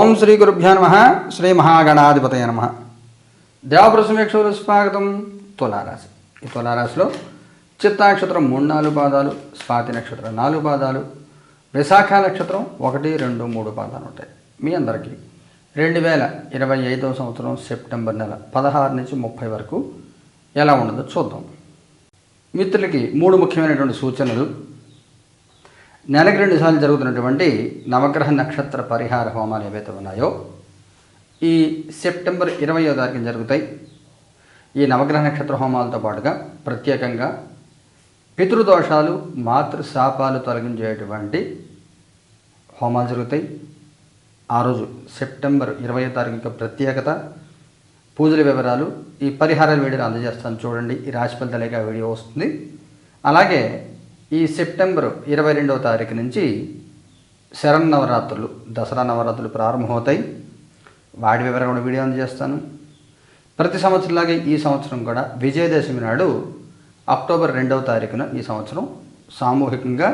ఓం శ్రీ గురుభ్యో నమః. శ్రీ మహాగణాధిపతయ నమః. దేవప్రసమేక్షలు స్వాగతం. తులారాశి. ఈ తులారాశిలో చిత్తా నక్షత్రం 3-4 పాదాలు, స్వాతి నక్షత్రం 4 పాదాలు, విశాఖ నక్షత్రం 1, 2, 3 పాదాలు ఉంటాయి. మీ అందరికీ 2025వ సంవత్సరం సెప్టెంబర్ నెల 16 నుంచి 30 వరకు ఎలా ఉండదో చూద్దాం. మిత్రులకి 3 ముఖ్యమైనటువంటి సూచనలు. నెలకు 2 సార్లు జరుగుతున్నటువంటి నవగ్రహ నక్షత్ర పరిహార హోమాలు ఏవైతే ఉన్నాయో ఈ సెప్టెంబర్ 20వ తారీఖున జరుగుతాయి. ఈ నవగ్రహ నక్షత్ర హోమాలతో పాటుగా ప్రత్యేకంగా పితృదోషాలు, మాతృశాపాలు తొలగించేటువంటి హోమాలు జరుగుతాయి. ఆ రోజు సెప్టెంబర్ 20వ తారీఖు ప్రత్యేకత, పూజల వివరాలు, ఈ పరిహారాల వీడియోలు అందజేస్తాను చూడండి. ఈ రాశి ఫలితాలేక వీడియో వస్తుంది. అలాగే ఈ సెప్టెంబర్ 22వ తారీఖు నుంచి శరన్నవరాత్రులు, దసరా నవరాత్రులు ప్రారంభమవుతాయి. వాటి వివరాలు కూడా వీడియో అందజేస్తాను. ప్రతి సంవత్సరంలాగే ఈ సంవత్సరం కూడా విజయదశమి నాడు అక్టోబర్ 2వ తారీఖున ఈ సంవత్సరం సామూహికంగా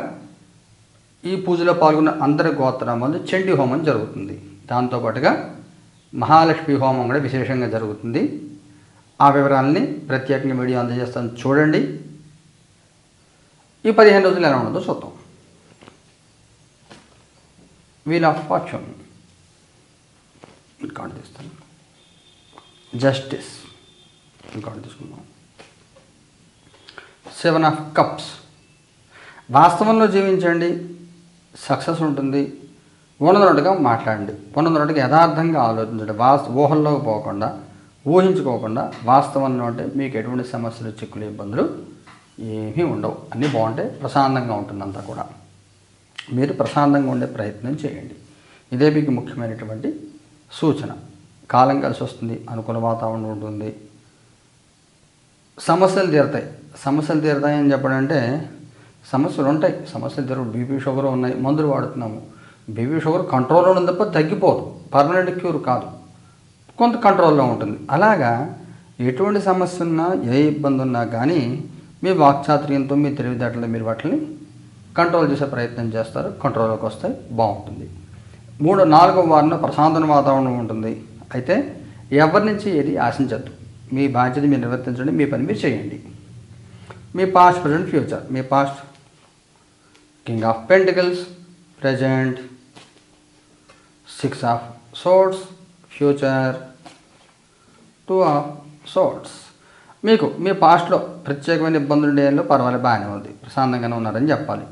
ఈ పూజలో పాల్గొన్న అందరి గోత్రామాలు చండీ హోమం జరుగుతుంది. దాంతోపాటుగా మహాలక్ష్మి హోమం కూడా విశేషంగా జరుగుతుంది. ఆ వివరాలని ప్రత్యేకంగా వీడియో అందజేస్తాను చూడండి. ఈ 15 రోజులు ఎలా ఉండదో చూద్దాం. వీల్ ఆఫ్ ఫార్చ్యూన్ కార్డు తీస్తాను. జస్టిస్ కార్డు తీసుకుందాం. 7 ఆఫ్ కప్స్. వాస్తవంలో జీవించండి, సక్సెస్ ఉంటుంది. ఉన్నదన్నట్టుగా మాట్లాడండి, ఉన్నదన్నట్టుగా యథార్థంగా ఆలోచించండి. ఊహల్లోకి పోకుండా, ఊహించుకోకుండా వాస్తవంలో అంటే మీకు ఎటువంటి సమస్యలు, చిక్కులు, ఇబ్బందులు ఏమీ ఉండవు. అన్నీ బాగుంటాయి. ప్రశాంతంగా ఉంటుంది అంతా కూడా. మీరు ప్రశాంతంగా ఉండే ప్రయత్నం చేయండి. ఇదే మీకు ముఖ్యమైనటువంటి సూచన. కాలం కలిసి వస్తుంది, అనుకూల వాతావరణం ఉంటుంది, సమస్యలు తీరుతాయని చెప్పడంటే సమస్యలు ఉంటాయి. సమస్యలు తీరు. బీపీ షుగర్ ఉన్నాయి, మందులు వాడుతున్నాము. బీపీ షుగర్ కంట్రోల్లో ఉంది తప్ప తగ్గిపోదు. పర్మనెంట్ క్యూర్ కాదు, కొంత కంట్రోల్లో ఉంటుంది. అలాగా ఎటువంటి సమస్య ఉన్నా, ఏ ఇబ్బంది ఉన్నా కానీ మీ వాక్చాతుర్యంతో, మీ తెలివితేటలతో మీరు వాటిని కంట్రోల్ చేసే ప్రయత్నం చేస్తారు. కంట్రోల్లోకి వస్తాయి, బాగుంటుంది. 3-4వ వారంలో ప్రశాంతమైన వాతావరణం ఉంటుంది. అయితే ఎవరి నుంచి ఏది ఆశించద్దు. మీ బాధ్యత మీరు నిర్వర్తించండి, మీ పని మీరు చేయండి. మీ పాస్ట్, ప్రజెంట్, ఫ్యూచర్. మీ past king of pentacles, present 6 of swords, future 2 of swords. మీకు మీ పాస్ట్లో ప్రత్యేకమైన ఇబ్బందులు ఉండేలో పర్వాలేదు, బాగానే ఉంది, ప్రశాంతంగానే ఉన్నారని చెప్పాలి.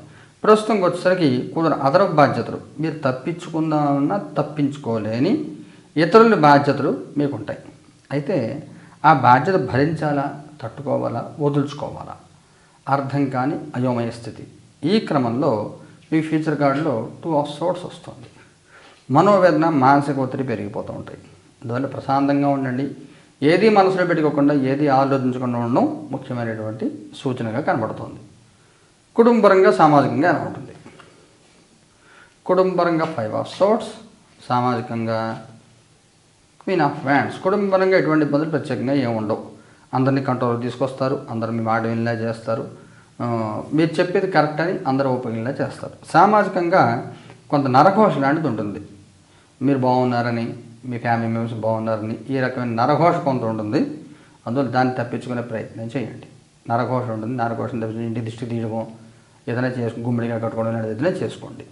ప్రస్తుతం వచ్చేసరికి కొందరు అదర బాధ్యతలు, మీరు తప్పించుకుందామన్నా తప్పించుకోలేని ఇతరుల బాధ్యతలు మీకు ఉంటాయి. అయితే ఆ బాధ్యత భరించాలా, తట్టుకోవాలా, వదులుచుకోవాలా, అర్థం కాని అయోమయ స్థితి. ఈ క్రమంలో మీ ఫ్యూచర్ కార్డులో 2 ఆఫ్ సోర్డ్స్ వస్తుంది. మనోవేదన, మానసిక ఒత్తిడి పెరిగిపోతూ ఉంటాయి. అందువల్ల ప్రశాంతంగా ఉండండి. ఏది మనసులో పెట్టుకోకుండా, ఏది ఆలోచించకుండా ఉండడం ముఖ్యమైనటువంటి సూచనగా కనబడుతుంది. కుటుంబపరంగా, సామాజికంగా ఎలా ఉంటుంది? కుటుంబపరంగా 5 ఆఫ్ సోర్డ్స్, సామాజికంగా క్వీన్ ఆఫ్ వ్యాండ్స్. కుటుంబపరంగా ఎటువంటి ఇబ్బందులు ప్రత్యేకంగా ఏమి ఉండవు. అందరినీ కంట్రోల్ తీసుకొస్తారు, అందరూ మీ మాట వినేలా చేస్తారు, మీరు చెప్పేది కరెక్ట్ అని అందరూ ఉపయోగించేలా చేస్తారు. సామాజికంగా కొంత నరఘోష లాంటిది ఉంటుంది. మీరు బాగున్నారని, మీ ఫ్యామిలీ మెంబర్స్ బాగున్నారని, ఈ రకమైన నరఘోష కొంత ఉంటుంది. అందువల్ల దాన్ని తప్పించుకునే ప్రయత్నం చేయండి. నరఘోష ఉంటుంది. నరఘోషం తప్పించి ఇంటి దిష్టి తీయడం, ఏదైనా గుమ్మడిగా కట్టుకోవడం లాంటిది ఏదైనా చేసుకోండి.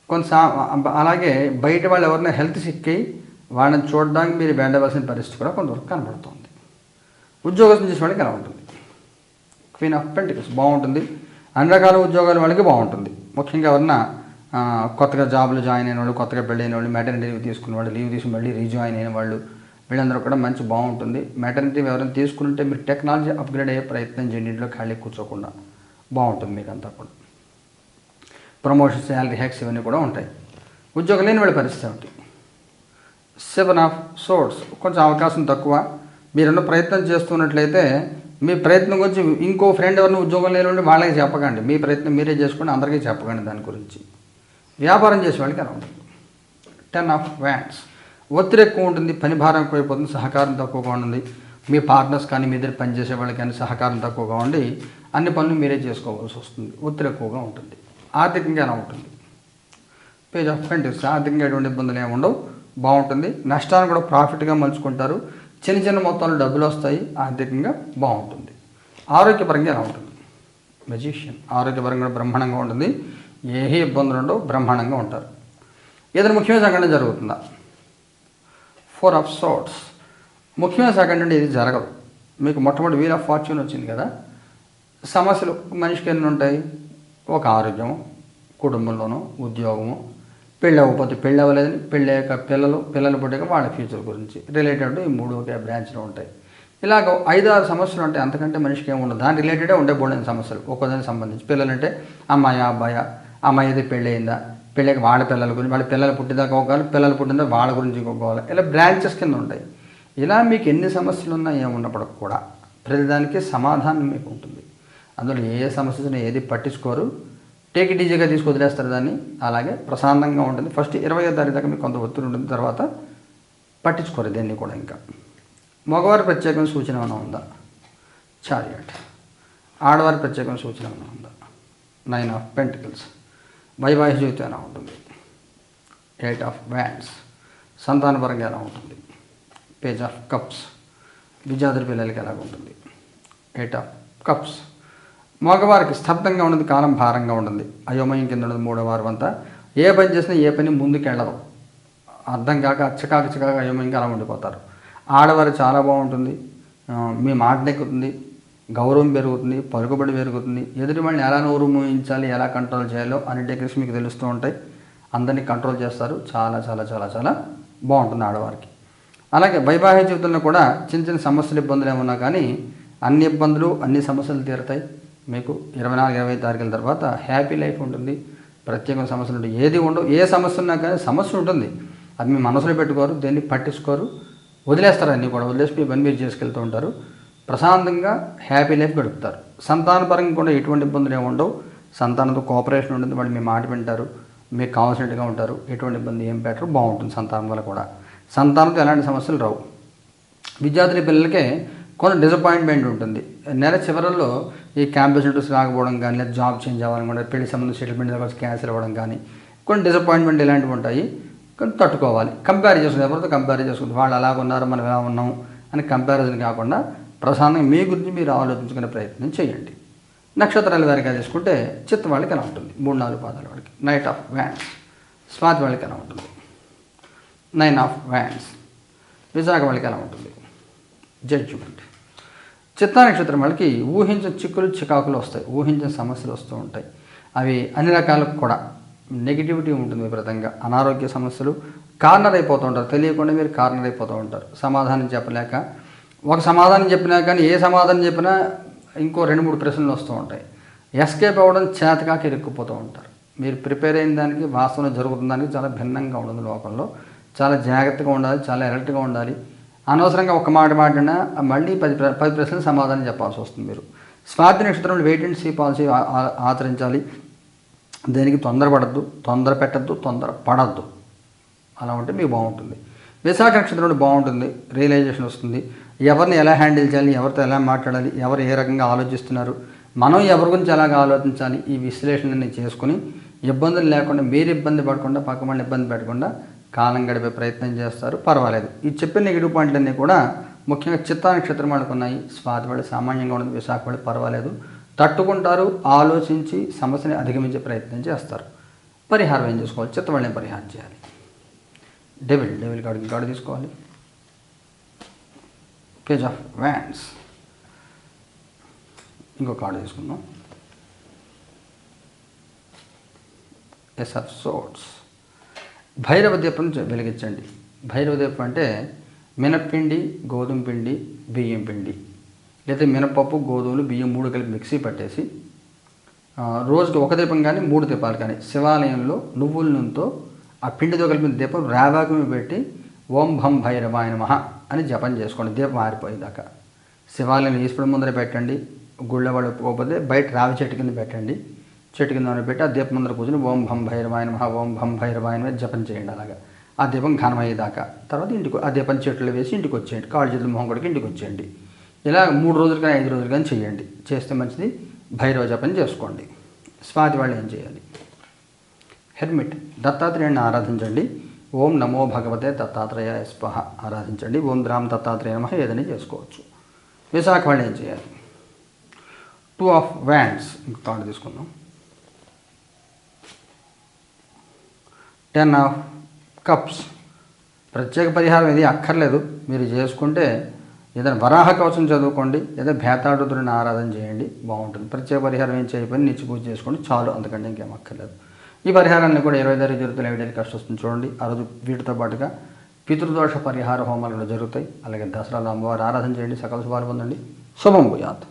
కొంత అలాగే బయట వాళ్ళు ఎవరైనా హెల్త్ సిక్ అయ్యి వాళ్ళని చూడడానికి మీరు వెళ్ళవలసిన పరిస్థితి కూడా కొంతవరకు కనబడుతుంది. ఉద్యోగం చేసే వాళ్ళకి ఎలా ఉంటుంది? క్వీన్ ఆఫ్ పెంటికల్స్ బాగుంటుంది. అన్ని రకాల ఉద్యోగాల వాళ్ళకి బాగుంటుంది. ముఖ్యంగా ఎవరన్నా కొత్తగా జాబ్లో జాయిన్ అయిన వాళ్ళు, కొత్తగా పెళ్ళైన వాళ్ళు, మెటర్నిటీ లీవ్ తీసుకున్న వాళ్ళు, లీవ్ తీసుకుని మళ్ళీ రీజాయిన్ అయిన వాళ్ళు, వీళ్ళందరూ కూడా మంచి బాగుంటుంది. మెటర్నిటీ ఎవరైనా తీసుకుంటే మీరు టెక్నాలజీ అప్గ్రేడ్ అయ్యే ప్రయత్నం చేయండి. ఇంట్లో ఖాళీ కూర్చోకుండా బాగుంటుంది మీకు అంతా కూడా. ప్రమోషన్, శాలరీ హ్యాక్స్ ఇవన్నీ కూడా ఉంటాయి. ఉద్యోగం లేని వాళ్ళ పరిస్థితి ఏమిటి? 7 ఆఫ్ సోర్డ్స్. కొంచెం అవకాశం తక్కువ. మీరున్న ప్రయత్నం చేస్తున్నట్లయితే మీ ప్రయత్నం గురించి ఇంకో ఫ్రెండ్ ఎవరిని ఉద్యోగం లేని ఉండి వాళ్ళకి చెప్పకండి. మీ ప్రయత్నం మీరే చేసుకోండి, అందరికీ చెప్పకండి దాని గురించి. వ్యాపారం చేసే వాళ్ళకి ఎలా ఉంటుంది? 10 ఆఫ్ వ్యాండ్స్. ఒత్తిడి ఎక్కువ ఉంటుంది, పని భారం ఎక్కువైపోతుంది, సహకారం తక్కువగా ఉంటుంది. మీ పార్ట్నర్స్ కానీ, మీ దగ్గర పనిచేసే వాళ్ళకి కానీ సహకారం తక్కువగా ఉండి అన్ని పనులు మీరే చేసుకోవాల్సి వస్తుంది. ఒత్తిడి ఎక్కువగా ఉంటుంది. ఆర్థికంగా ఎలా ఉంటుంది? Page of pentacles. ఆర్థికంగా ఎటువంటి ఇబ్బందులు ఏమి ఉండవు, బాగుంటుంది. నష్టాన్ని కూడా ప్రాఫిట్గా మలుచుకుంటారు. చిన్న చిన్న మొత్తాలు డబ్బులు వస్తాయి. ఆర్థికంగా బాగుంటుంది. ఆరోగ్యపరంగా ఎలా ఉంటుంది? మెజిషియన్. ఆరోగ్యపరంగా కూడా బ్రహ్మాండంగా ఉంటుంది. ఏ ఇబ్బందులు ఉండవు, బ్రహ్మాండంగా ఉంటారు. ఏదైనా ముఖ్యమైన సంఘటన జరుగుతుందా? 4 ఆఫ్ సోర్ట్స్. ముఖ్యమైన సంఘటన అంటే ఇది జరగదు. మీకు మొట్టమొదటి వీల్ ఆఫ్ ఫార్చ్యూన్ వచ్చింది కదా. సమస్యలు మనిషికి ఎన్ని ఉంటాయి? ఒక ఆరోగ్యం, కుటుంబంలోనూ ఉద్యోగము, పెళ్ళి అవ్వకపోతే పెళ్ళి అవ్వలేదని, పెళ్ళయ్యాక పిల్లలు పుట్టాక వాళ్ళ ఫ్యూచర్ గురించి రిలేటెడ్ ఈ 3 ఒకే బ్రాంచ్లో ఉంటాయి. ఇలాగ 5-6 సమస్యలు ఉంటాయి. అంతకంటే మనిషికి ఏమి ఉండదు. దాని రిలేటెడే ఉండే బోల్డెన్ సమస్యలు ఒక్కోదానికి సంబంధించి. పిల్లలంటే అమ్మాయి అబ్బాయి, అమ్మాయి అయితే పెళ్ళి అయిందా, పెళ్ళకి వాళ్ళ పిల్లల గురించి, వాళ్ళ పిల్లలు పుట్టిదాకా ఒక పిల్లలు పుట్టిందా వాళ్ళ గురించి ఇంకొక, ఇలా బ్రాంచెస్ కింద ఉంటాయి. ఇలా మీకు ఎన్ని సమస్యలు ఉన్నా ఏమున్నప్పటికి కూడా ప్రతిదానికి సమాధానం మీకు ఉంటుంది. అందులో ఏ సమస్యను ఏది పట్టించుకోరు. టేక్ ఇట్ ఈజీగా తీసుకు వదిలేస్తారు దాన్ని. అలాగే ప్రశాంతంగా ఉంటుంది. ఫస్ట్ 20వ తారీఖు దాకా మీకు కొంత ఒత్తిడి ఉంటుంది. తర్వాత పట్టించుకోరు దేన్ని కూడా. ఇంకా మగవారి ప్రత్యేకమైన సూచన ఏమైనా ఉందా? చారియట్. ఆడవారి ప్రత్యేకమైన సూచన ఏమైనా ఉందా? 9 ఆఫ్ పెంటికల్స్. వైవాహిక జీవితం ఎలా ఉంటుంది? 8 ఆఫ్ వ్యాండ్స్. సంతానపరంగా ఎలా ఉంటుంది? Page of cups. విద్యార్థుల పిల్లలకి ఎలా ఉంటుంది? 8 ఆఫ్ కప్స్. మగవారికి స్తబ్దంగా ఉన్నది, కాలం భారంగా ఉంటుంది, అయోమయం కింద ఉన్నది 3వ వారం అంతా. ఏ పని చేసినా ఏ పని ముందుకెళ్ళదు, అర్థం కాక అచ్చకాక అయోమయంగా అలా ఉండిపోతారు. ఆడవారు చాలా బాగుంటుంది. మీ మాట నెక్కుతుంది, గౌరవం పెరుగుతుంది, పలుకుబడి పెరుగుతుంది. ఎదుటి వాళ్ళని ఎలా నోరు మూయించాలి, ఎలా కంట్రోల్ చేయాలో అనే టెక్నిక్స్ మీకు తెలుస్తూ ఉంటాయి. అందరినీ కంట్రోల్ చేస్తారు. చాలా చాలా చాలా చాలా బాగుంటుంది ఆడవారికి. అలాగే వైవాహిక జీవితంలో కూడా చిన్న చిన్న సమస్యలు, ఇబ్బందులు ఏమన్నా కానీ అన్ని ఇబ్బందులు, అన్ని సమస్యలు తీరుతాయి. మీకు 24-25 తారీఖుల తర్వాత హ్యాపీ లైఫ్ ఉంటుంది. ప్రత్యేకమైన సమస్యలు ఉంటాయి. ఏది ఉండవు. ఏ సమస్య ఉన్నా కానీ సమస్య ఉంటుంది. అది మీ మనసులో పెట్టుకోరు, దేన్ని పట్టించుకోరు, వదిలేస్తారు. అన్నీ కూడా వదిలేసి మీ పని మీరు చేసుకెళ్తూ ఉంటారు. ప్రశాంతంగా హ్యాపీ లైఫ్ గడుపుతారు. సంతానపరంగా కూడా ఎటువంటి ఇబ్బందులు ఏమి ఉండవు. సంతానంతో కోఆపరేషన్ ఉంటుంది. వాళ్ళు మీ మాట వింటారు, మీకు కావాల్సినట్టుగా ఉంటారు. ఎటువంటి ఇబ్బంది ఏం పెట్టరు, బాగుంటుంది. సంతానం వల్ల కూడా సంతానంతో ఎలాంటి సమస్యలు రావు. విద్యార్థుల పిల్లలకే కొంత డిసప్పాయింట్మెంట్ ఉంటుంది. నెల చివరల్లో ఈ క్యాంపస్ ఇంటర్వ్యూస్ రాకపోవడం కానీ, లేదా జాబ్ చేంజ్ అవ్వడం కానీ, పెళ్లి సంబంధం సెటిల్మెంట్ దగ్గర క్యాన్సిల్ అవ్వడం కానీ, కొన్ని డిసప్పాయింట్మెంట్ ఇలాంటివి ఉంటాయి. కానీ తట్టుకోవాలి. కంపేర్ చేసుకుంది, ఎవరితో కంపేర్ చేసుకుంది, వాళ్ళు అలాగ ఉన్నారు మనం ఎలా ఉన్నాం అని కంపారిజన్ కాకుండా ప్రశాంతంగా మీ గురించి మీరు ఆలోచించుకునే ప్రయత్నం చేయండి. నక్షత్రాల వారిగా తీసుకుంటే చిత్త వాళ్ళకి ఎలా ఉంటుంది? 3-4 పాదాల వాళ్ళకి 9 ఆఫ్ వ్యాండ్స్. స్వాతి వాళ్ళకి ఎలా ఉంటుంది? 9 ఆఫ్ వ్యాండ్స్. విశాఖ వాళ్ళకి ఎలా ఉంటుంది? జడ్జిమెంట్. చిత్తా నక్షత్రం వాళ్ళకి ఊహించిన చిక్కులు చికాకులు వస్తాయి, ఊహించిన సమస్యలు వస్తూ ఉంటాయి. అవి అన్ని రకాలకు కూడా నెగిటివిటీ ఉంటుంది విపరీతంగా. అనారోగ్య సమస్యలు, కార్నర్ అయిపోతూ ఉంటారు. తెలియకుండా మీరు కార్నర్ అయిపోతూ ఉంటారు. సమాధానం చెప్పలేక, ఒక సమాధానం చెప్పినా కానీ ఏ సమాధానం చెప్పినా ఇంకో 2-3 ప్రశ్నలు వస్తూ ఉంటాయి. ఎస్కేప్ అవ్వడం చేతకాక ఇరుక్కుపోతూ ఉంటారు. మీరు ప్రిపేర్ అయిన దానికి వాస్తవంలో జరుగుతున్న దానికి చాలా భిన్నంగా ఉంటుంది. లోకంలో చాలా జాగ్రత్తగా ఉండాలి, చాలా అలర్ట్గా ఉండాలి. అనవసరంగా ఒక మాట మాట్లాడినా మళ్ళీ 10 ప్రశ్నలు సమాధానం చెప్పాల్సి వస్తుంది. మీరు స్వాతి నక్షత్రంలో వెయిట్ అండ్ సీ పాలసీ ఆచరించాలి. దేనికి తొందరపడద్దు, తొందర పెట్టద్దు, తొందర పడద్దు. అలా ఉంటే మీకు బాగుంటుంది. విశాఖ నక్షత్రంలో బాగుంటుంది. రియలైజేషన్ వస్తుంది. ఎవరిని ఎలా హ్యాండిల్ చేయాలి, ఎవరితో ఎలా మాట్లాడాలి, ఎవరు ఏ రకంగా ఆలోచిస్తున్నారు, మనం ఎవరి గురించి ఎలాగ ఆలోచించాలి, ఈ విశ్లేషణని చేసుకుని ఇబ్బందులు లేకుండా, మీరు ఇబ్బంది పడకుండా, పక్క వాళ్ళని ఇబ్బంది పెట్టకుండా కాలం గడిపే ప్రయత్నం చేస్తారు. పర్వాలేదు. ఈ చెప్పిన నెగిటివ్ పాయింట్లన్నీ కూడా ముఖ్యంగా చిత్తా నక్షత్రం వాళ్ళకు ఉన్నాయి. స్వాతి వాళ్ళు సామాన్యంగా ఉండదు. విశాఖ వాళ్ళు పర్వాలేదు, తట్టుకుంటారు. ఆలోచించి సమస్యని అధిగమించే ప్రయత్నం చేస్తారు. పరిహారం ఏం చేసుకోవాలి? చిత్త వాళ్ళని పరిహారం చేయాలి. డెవిల్ కార్డు తీసుకోవాలి. Page of wands. ఇంకో కార్డు తీసుకుందాం. Ace of swords. భైరవ దీపం వెలిగించండి. భైరవ దీపం అంటే మినప్పిండి, గోధుమ పిండి, బియ్యం పిండి, లేదా మినపప్పు, గోధుమలు, బియ్యం 3 కలిపి మిక్సీ పట్టేసి రోజుకి 1 దీపం కానీ 3 దీపాలు కానీ శివాలయంలో నువ్వుల నూనెతో ఆ పిండితో కలిపిన దీపం రావాకమి పెట్టి ఓం భం భైరవాయ నమః అని జపం చేసుకోండి. దీపం ఆరిపోయేదాకా శివాలయం ఈశ్వరుడు ముందర పెట్టండి. గుళ్ళ వాళ్ళు పోకపోతే బయట రావి చెట్టు కింద పెట్టండి. చెట్టు కింద పెట్టి ఆ దీపం ముందర కూర్చొని ఓం భం భైరవాయ నమః, ఓం భం భైరవాయ నమః జపం చేయండి. అలాగా ఆ దీపం ఘనమయ్యేదాకా. తర్వాత ఇంటికి ఆ దీపం చెట్లు వేసి ఇంటికి వచ్చేయండి. కాళ్ళు చేతులు మొహం కొడుకు ఇంటికి వచ్చేయండి. ఇలా 3 రోజులు కానీ 5 రోజులు కానీ చేయండి. చేస్తే మంచిది. భైరవ జపం చేసుకోండి. స్వాతి వాళ్ళు ఏం చేయాలి? హెర్మిట్ దత్తాత్రేయుని ఆరాధించండి. ఓం నమో భగవతే దత్తాత్రేయాయ స్వహ ఆరాధించండి. ఓం ద్రామ్ దత్తాత్రేయ నమః ఏదైనా చేసుకోవచ్చు. విశాఖ వాళ్ళు ఏం చేయాలి? 2 ఆఫ్ వ్యాండ్స్ ఇంకో కార్డు తీసుకుందాం. 10 ఆఫ్ కప్స్. ప్రత్యేక పరిహారం ఏది అక్కర్లేదు, మీరు చేసుకుంటే ఏదైనా వరాహ కవచం చదువుకోండి, లేదా భేతాడుతుని ఆరాధన చేయండి, బాగుంటుంది. ప్రత్యేక పరిహారం ఏం చేయకపోయినా నిత్య పూజ చేసుకోండి చాలు, అంతకంటే ఇంకేం అక్కర్లేదు. ఈ పరిహారాన్ని కూడా 20 జరుగుతుంది. ఎవరి కష్టం వస్తుంది చూడండి. ఆ రోజు వీటితో పాటుగా పితృదోష పరిహార హోమాలు జరుగుతాయి. అలాగే దసరాలో అమ్మవారు ఆరాధన చేయండి, సకల శుభాలు పొందండి. శుభం భూయాత్.